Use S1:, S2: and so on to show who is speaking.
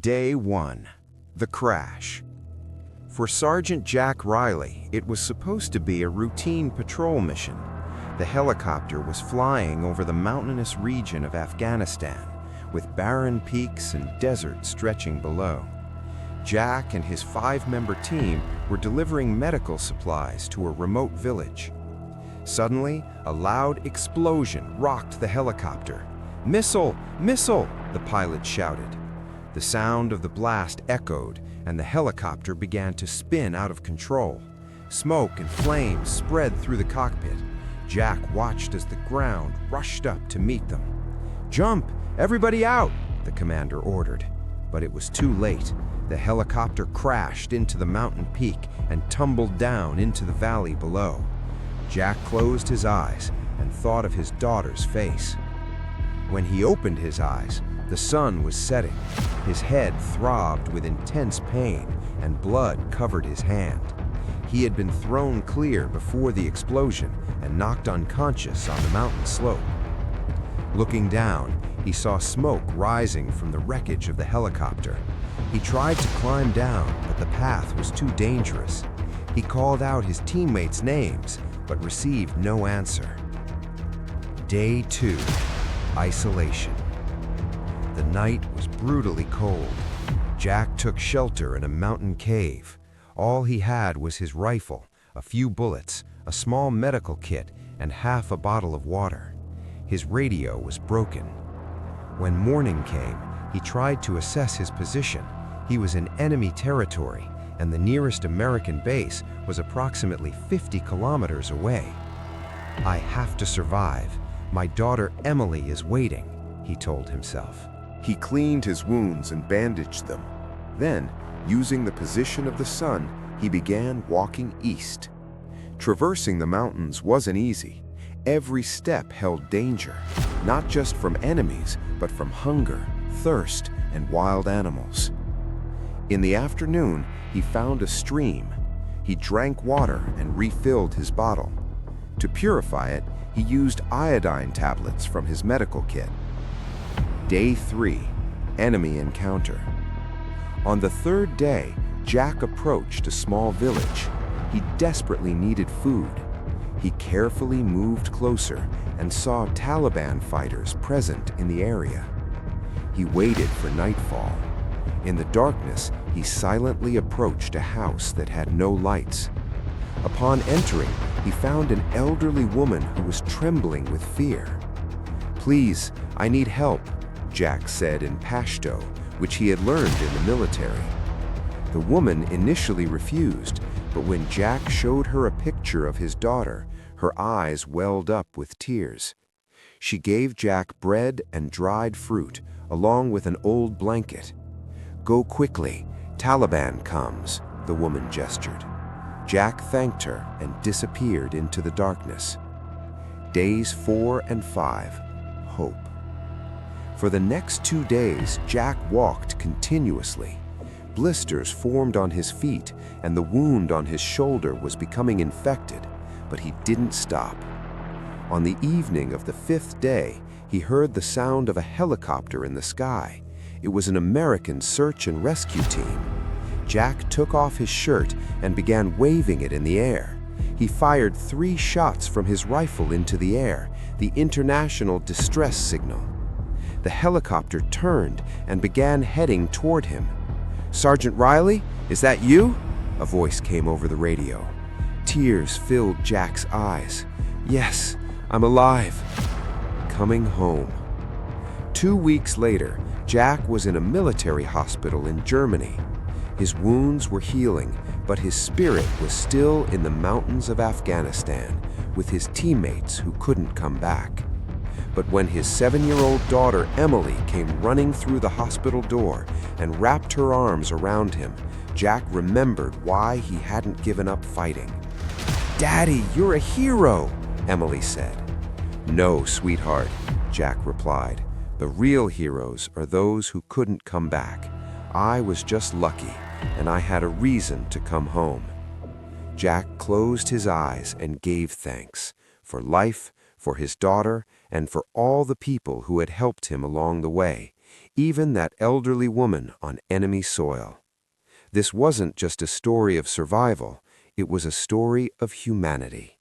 S1: Day 1. The Crash. For Sergeant Jack Riley, it was supposed to be a routine patrol mission. The helicopter was flying over the mountainous region of Afghanistan, with barren peaks and desert stretching below. Jack and his 5-member team were delivering medical supplies to a remote village. Suddenly, a loud explosion rocked the helicopter. "Missile! Missile!" the pilot shouted. The sound of the blast echoed, and the helicopter began to spin out of control. Smoke and flames spread through the cockpit. Jack watched as the ground rushed up to meet them. "Jump! Everybody out!" the commander ordered. But it was too late. The helicopter crashed into the mountain peak and tumbled down into the valley below. Jack closed his eyes and thought of his daughter's face. When he opened his eyes, the sun was setting. His head throbbed with intense pain, and blood covered his hand. He had been thrown clear before the explosion and knocked unconscious on the mountain slope. Looking down, he saw smoke rising from the wreckage of the helicopter. He tried to climb down, but the path was too dangerous. He called out his teammates' names, but received no answer. Day 2. Isolation. The night was brutally cold. Jack took shelter in a mountain cave. All he had was his rifle, a few bullets, a small medical kit, and half a bottle of water. His radio was broken. When morning came, he tried to assess his position. He was in enemy territory, and the nearest American base was approximately 50 kilometers away. "I have to survive. My daughter Emily is waiting," he told himself.
S2: He cleaned his wounds and bandaged them. Then, using the position of the sun, he began walking east. Traversing the mountains wasn't easy. Every step held danger, not just from enemies, but from hunger, thirst, and wild animals. In the afternoon, he found a stream. He drank water and refilled his bottle. To purify it, he used iodine tablets from his medical kit. Day 3. Enemy encounter. On the third day, Jack approached a small village. He desperately needed food. He carefully moved closer and saw Taliban fighters present in the area. He waited for nightfall. In the darkness, he silently approached a house that had no lights. Upon entering, he found an elderly woman who was trembling with fear. "Please, I need help," Jack said in Pashto, which he had learned in the military. The woman initially refused, but when Jack showed her a picture of his daughter, her eyes welled up with tears. She gave Jack bread and dried fruit, along with an old blanket. "Go quickly, Taliban comes," the woman gestured. Jack thanked her and disappeared into the darkness. Days 4 and 5. Hope. For the next 2 days, Jack walked continuously. Blisters formed on his feet, and the wound on his shoulder was becoming infected, but he didn't stop. On the evening of the 5th day, he heard the sound of a helicopter in the sky. It was an American search and rescue team. Jack took off his shirt and began waving it in the air. He fired 3 shots from his rifle into the air, the international distress signal. The helicopter turned and began heading toward him. "Sergeant Riley, is that you?" a voice came over the radio. Tears filled Jack's eyes. "Yes, I'm alive. Coming home." 2 weeks later, Jack was in a military hospital in Germany. His wounds were healing, but his spirit was still in the mountains of Afghanistan with his teammates who couldn't come back. But when his 7-year-old daughter Emily came running through the hospital door and wrapped her arms around him, Jack remembered why he hadn't given up fighting. "Daddy, you're a hero," Emily said. "No, sweetheart," Jack replied. "The real heroes are those who couldn't come back. I was just lucky, and I had a reason to come home." Jack closed his eyes and gave thanks for life, for his daughter, and for all the people who had helped him along the way, even that elderly woman on enemy soil. This wasn't just a story of survival, it was a story of humanity.